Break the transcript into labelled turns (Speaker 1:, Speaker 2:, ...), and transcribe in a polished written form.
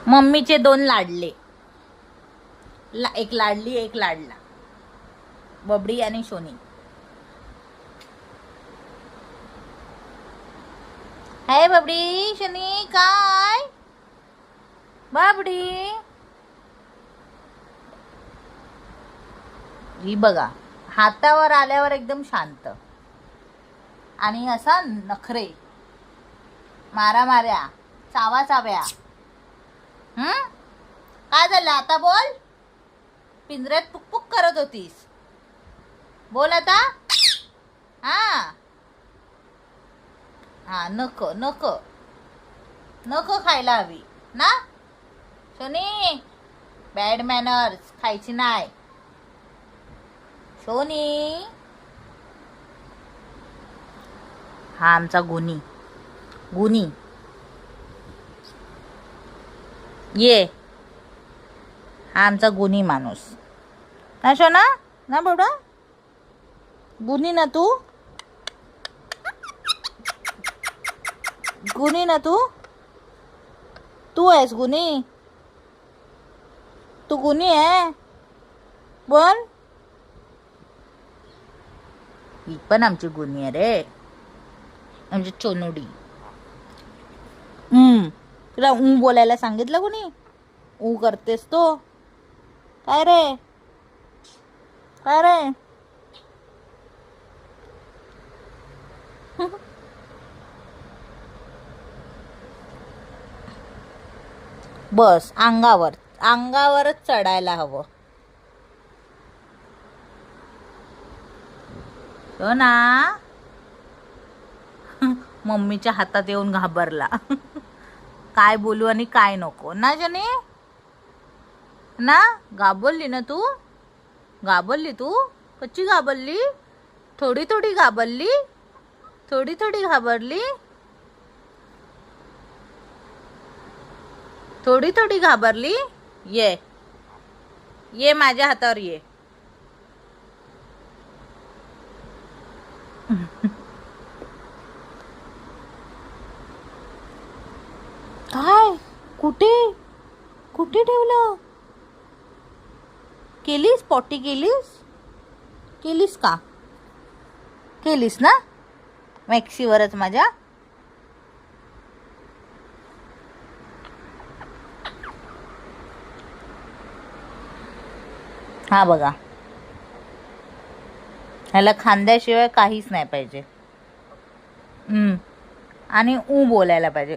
Speaker 1: मम्मीचे दोन लाडले, एक लाडली एक लाडला, बबडी आणि शोनी. हाय बबडी शोनी, काय बबडी ही बघा, हातावर आल्यावर एकदम शांत आणि असा नखरे, मारामाऱ्या, चावा चाव्या. काय झालं आता? बोल. पिंजऱ्यात पुकपुक करत होतीस, बोल आता. हा हा, नको नको नको खायला हवी ना सोनी. बॅड मॅनर्स खायची नाही सोनी. हा आमचा गुनी गुनी ये, हा आमचा गुनी माणूस ना शोना, ना बाबा गुनी ना तू, गुनी ना तू, तू आहेस गुनी, तू गुनी आहे. बोल. ही पण आमची गुनी आहे रे, आमची चोनुडी. तुला बोलायला सांगितलं कोणी? करतेस तो. काय रे, काय रे? बस अंगावरच चढायला हवं हो ना. मम्मीच्या हातात येऊन घाबरला. काय बोलू आणि काय नको ना जनी ना. घाबरली ना तू, घाबरली तू. कच्ची घाबरली, थोडी थोडी घाबरली, थोडी थोडी घाबरली, थोडी थोडी घाबरली. ये माझ्या हातावर ये. काय? कुठे कुठे ठेवलं? केलीस पॉटी? केलीस का? केलीस ना मॅक्सीवरच माझ्या. हा बघा, ह्याला खांद्याशिवाय काहीच नाही पाहिजे. आणि बोलायला पाहिजे.